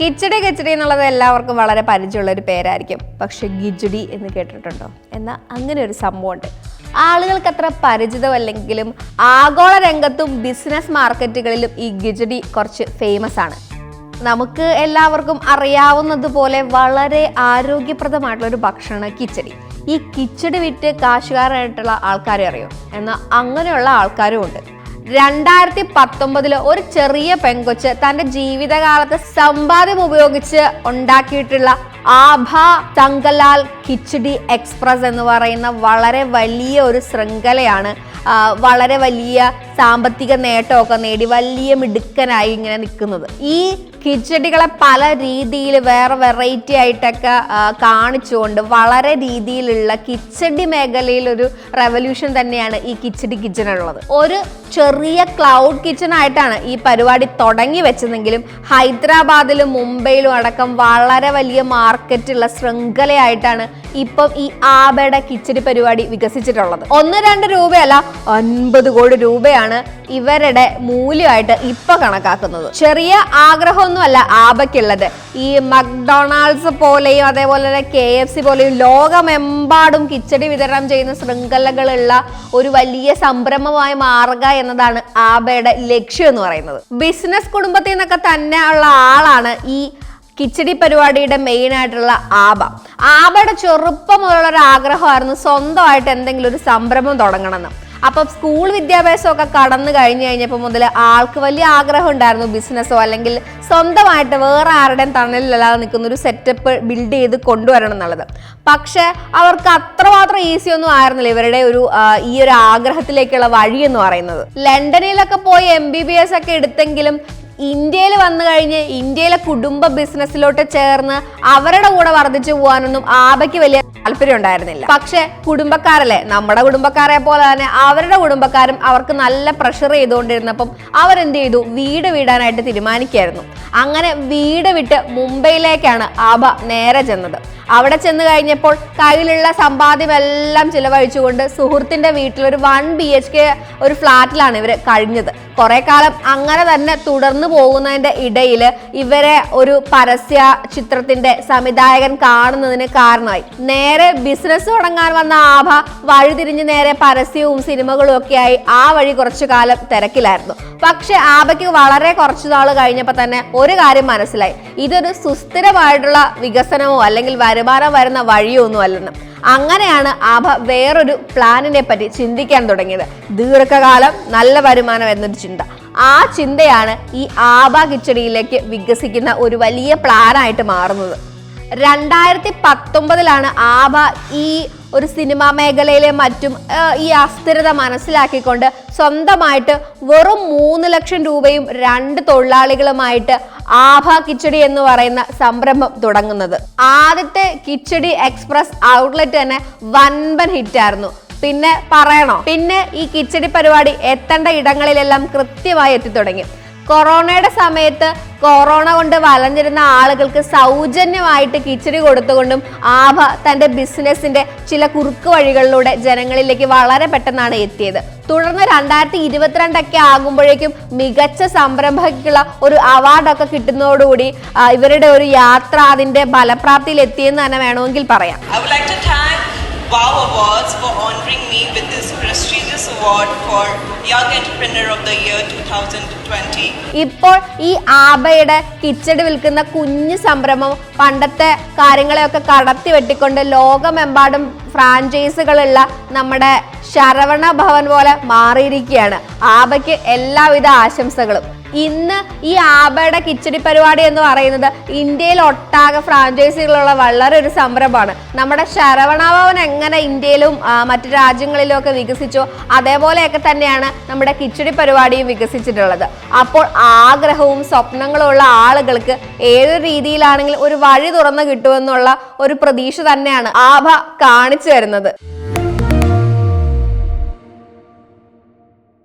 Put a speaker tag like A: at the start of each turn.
A: കിച്ചടി കിച്ചടി എന്നുള്ളത് എല്ലാവർക്കും വളരെ പരിചയമുള്ള ഒരു പേരായിരിക്കും. പക്ഷെ ഗിജുടി എന്ന് കേട്ടിട്ടുണ്ടോ? എന്നാൽ അങ്ങനെ ഒരു സംഭവമുണ്ട്. ആളുകൾക്ക് അത്ര പരിചിതമല്ലെങ്കിലും ആഗോള രംഗത്തും ബിസിനസ് മാർക്കറ്റുകളിലും ഈ ഗിജടി കുറച്ച് ഫേമസ് ആണ്. നമുക്ക് എല്ലാവർക്കും അറിയാവുന്നതുപോലെ വളരെ ആരോഗ്യപ്രദമായിട്ടുള്ള ഒരു ഭക്ഷണമാണ് കിച്ചടി. ഈ കിച്ചടി വിറ്റ് കാശുകാരായിട്ടുള്ള ആൾക്കാരെ അറിയും, എന്നാൽ അങ്ങനെയുള്ള ആൾക്കാരും ഉണ്ട്. 2019 ഒരു ചെറിയ പെങ്കൊച്ച് തന്റെ ജീവിതകാലത്ത് സമ്പാദ്യം ഉപയോഗിച്ച് ഉണ്ടാക്കിയിട്ടുള്ള ആഭ തങ്കലാൽ കിച്ചടി എക്സ്പ്രസ് എന്ന് പറയുന്ന വളരെ വലിയ ഒരു ശൃംഖലയാണ്. വളരെ വലിയ സാമ്പത്തിക നേട്ടമൊക്കെ നേടി വലിയ മിടുക്കനായി ഇങ്ങനെ നിൽക്കുന്നത്. ഈ കിച്ചടികളെ പല രീതിയിൽ വേറെ വെറൈറ്റി ആയിട്ടൊക്കെ കാണിച്ചുകൊണ്ട് വളരെ രീതിയിലുള്ള കിച്ചടി മേഖലയിൽ ഒരു റെവല്യൂഷൻ തന്നെയാണ് ഈ കിച്ചടി കിച്ചൺ ഉള്ളത്. ഒരു ചെറിയ ക്ലൗഡ് കിച്ചൺ ആയിട്ടാണ് ഈ പരിപാടി തുടങ്ങി വെച്ചതെങ്കിലും ഹൈദരാബാദിലും മുംബൈയിലും അടക്കം വളരെ വലിയ മാർക്കറ്റുള്ള ശൃംഖലയായിട്ടാണ് ഇപ്പം ഈ ആബയുടെ കിച്ചടി പരിപാടി വികസിച്ചിട്ടുള്ളത്. 1-2 രൂപയല്ല, 50 കോടി രൂപയാണ് ഇവരുടെ മൂല്യമായിട്ട് ഇപ്പൊ കണക്കാക്കുന്നത്. ചെറിയ ആഗ്രഹമൊന്നുമല്ല ആബയ്ക്കുള്ളത്. ഈ മക്ഡൊണാൾഡ്സ് പോലെയും അതേപോലെ തന്നെ KFC പോലെയും ലോകമെമ്പാടും കിച്ചടി വിതരണം ചെയ്യുന്ന ശൃംഖലകളുള്ള ഒരു വലിയ സംരംഭമായി മാറുക എന്നതാണ് ആബയുടെ ലക്ഷ്യം എന്ന് പറയുന്നത്. ബിസിനസ് കുടുംബത്തിൽ നിന്നൊക്കെ തന്നെ ഉള്ള ആളാണ് ഈ കിച്ചടി പരിപാടിയുടെ മെയിൻ ആയിട്ടുള്ള ആബയുടെ ചെറുപ്പം മുതലുള്ള ഒരു ആഗ്രഹമായിരുന്നു സ്വന്തമായിട്ട് എന്തെങ്കിലും ഒരു സംരംഭം തുടങ്ങണമെന്ന്. അപ്പം സ്കൂൾ വിദ്യാഭ്യാസമൊക്കെ കടന്നു കഴിഞ്ഞപ്പോൾ മുതൽ ആൾക്ക് വലിയ ആഗ്രഹം ഉണ്ടായിരുന്നു ബിസിനസ്സോ അല്ലെങ്കിൽ സ്വന്തമായിട്ട് വേറെ ആരുടെയും തണലിലല്ലാതെ നിൽക്കുന്ന ഒരു സെറ്റപ്പ് ബിൽഡ് ചെയ്ത് കൊണ്ടുവരണം എന്നുള്ളത്. പക്ഷെ അവർക്ക് അത്രമാത്രം ഈസി ഒന്നും ആയിരുന്നില്ല ഇവരുടെ ഈ ഒരു ആഗ്രഹത്തിലേക്കുള്ള വഴി എന്ന് പറയുന്നത്. ലണ്ടനിലൊക്കെ പോയി MBBS ഒക്കെ എടുത്തെങ്കിലും ഇന്ത്യയിൽ വന്നു കഴിഞ്ഞ് ഇന്ത്യയിലെ കുടുംബ ബിസിനസ്സിലോട്ട് ചേർന്ന് അവരുടെ കൂടെ വർദ്ധിച്ചു പോകാനൊന്നും ആബയ്ക്ക് വലിയ താല്പര്യം ഉണ്ടായിരുന്നില്ല. പക്ഷെ കുടുംബക്കാരല്ലേ, നമ്മുടെ കുടുംബക്കാരെ പോലെ തന്നെ അവരുടെ കുടുംബക്കാരും അവർക്ക് നല്ല പ്രഷർ ചെയ്തുകൊണ്ടിരുന്നപ്പം അവരെന്ത് ചെയ്തു, വീട് വിടാനായിട്ട് തീരുമാനിക്കുകയായിരുന്നു. അങ്ങനെ വീട് വിട്ട് മുംബൈയിലേക്കാണ് ആബ നേരെ ചെന്നത്. അവിടെ ചെന്ന് കഴിഞ്ഞപ്പോൾ കയ്യിലുള്ള സമ്പാദ്യമെല്ലാം ചിലവഴിച്ചുകൊണ്ട് സുഹൃത്തിന്റെ വീട്ടിൽ ഒരു 1 BHK ഒരു ഫ്ലാറ്റിലാണ് ഇവർ കഴിഞ്ഞത്. കുറെ കാലം അങ്ങനെ തന്നെ തുടർന്നു പോകുന്നതിന്റെ ഇടയിൽ ഇവരെ ഒരു പരസ്യ ചിത്രത്തിന്റെ സംവിധായകൻ കാണുന്നതിന് കാരണമായി. നേരെ ബിസിനസ് തുടങ്ങാൻ വന്ന ആഭ വഴിതിരിഞ്ഞ് നേരെ പരസ്യവും സിനിമകളും ഒക്കെ ആയി ആ വഴി കുറച്ചു കാലം തിരക്കിലായിരുന്നു. പക്ഷെ ആബയ്ക്ക് വളരെ കുറച്ചു നാൾ കഴിഞ്ഞപ്പോൾ തന്നെ ഒരു കാര്യം മനസ്സിലായി, ഇതൊരു സുസ്ഥിരമായിട്ടുള്ള വികസനമോ അല്ലെങ്കിൽ വരുമാനം വരുന്ന വഴിയോ ഒന്നും അല്ലെന്ന്. അങ്ങനെയാണ് ആഭ വേറൊരു പ്ലാനിനെ പറ്റി ചിന്തിക്കാൻ തുടങ്ങിയത്. ദീർഘകാലം നല്ല വരുമാനം എന്നൊരു ചിന്ത. ആ ചിന്തയാണ് ഈ ആബ കിച്ചടിയിലേക്ക് വികസിക്കുന്ന ഒരു വലിയ പ്ലാനായിട്ട് മാറുന്നത്. 2019 ആബ ഈ ഒരു സിനിമാ മേഖലയിലെ മറ്റും ഈ അസ്ഥിരത മനസ്സിലാക്കിക്കൊണ്ട് സ്വന്തമായിട്ട് വെറും 3 ലക്ഷം രൂപയും 2 തൊഴിലാളികളുമായിട്ട് ആഭ കിച്ചടി എന്ന് പറയുന്ന സംരംഭം തുടങ്ങുന്നത്. ആദ്യത്തെ കിച്ചടി എക്സ്പ്രസ് ഔട്ട്ലെറ്റ് തന്നെ വൻപൻ ഹിറ്റായിരുന്നു. പിന്നെ പറയണോ? പിന്നെ ഈ കിച്ചടി പരിപാടി എത്തേണ്ട ഇടങ്ങളിലെല്ലാം കൃത്യമായി എത്തിത്തുടങ്ങി. കൊറോണയുടെ സമയത്ത് കൊറോണ കൊണ്ട് വലഞ്ഞിരുന്ന ആളുകൾക്ക് സൗജന്യമായിട്ട് കിച്ചടി കൊടുത്തുകൊണ്ടും ആഭ തന്റെ ബിസിനസിന്റെ ചില കുറുക്ക് വഴികളിലൂടെ ജനങ്ങളിലേക്ക് വളരെ പെട്ടെന്നാണ് എത്തിയത്. തുടർന്ന് 2022 ആകുമ്പോഴേക്കും മികച്ച സംരംഭകർക്കുള്ള ഒരു അവാർഡൊക്കെ കിട്ടുന്നതോടുകൂടി ഇവരുടെ ഒരു യാത്ര അതിന്റെ ഫലപ്രാപ്തിയിൽ എത്തിയെന്ന് തന്നെ വേണമെങ്കിൽ പറയാം.
B: Wow Awards for honoring me with this prestigious award for Young Entrepreneur of the Year 2020.
A: ഇപ്പോൾ ഈ ആബയുടെ കിച്ചടി വിൽക്കുന്ന കുഞ്ഞു സംരംഭം പണ്ടത്തെ കാര്യങ്ങളെയൊക്കെ കടത്തി വെട്ടിക്കൊണ്ട് ലോകമെമ്പാടും ഫ്രാഞ്ചൈസുകളുള്ള നമ്മുടെ ശരവണ ഭവൻ പോലെ മാറിയിരിക്കുകയാണ്. ആബയ്ക്ക് എല്ലാവിധ ആശംസകളും. ഇന്ന് ഈ ആബയുടെ കിച്ചടി പരിപാടി എന്ന് പറയുന്നത് ഇന്ത്യയിൽ ഒട്ടാകെ ഫ്രാഞ്ചൈസികളുള്ള വളരെ ഒരു സംരംഭമാണ്. നമ്മുടെ ശരവണ ഭവൻ എങ്ങനെ ഇന്ത്യയിലും മറ്റു രാജ്യങ്ങളിലും ഒക്കെ വികസിച്ചോ അതേപോലെയൊക്കെ തന്നെയാണ് നമ്മുടെ കിച്ചടി പരിപാടിയും വികസിച്ചിട്ടുള്ളത്. അപ്പോൾ ആഗ്രഹവും സ്വപ്നങ്ങളും ഉള്ള ആളുകൾക്ക് ഏതൊരു രീതിയിലാണെങ്കിലും ഒരു വഴി തുറന്നു കിട്ടുമെന്നുള്ള ഒരു പ്രതീക്ഷ തന്നെയാണ് ആഭ കാണിച്ചു തരുന്നത്.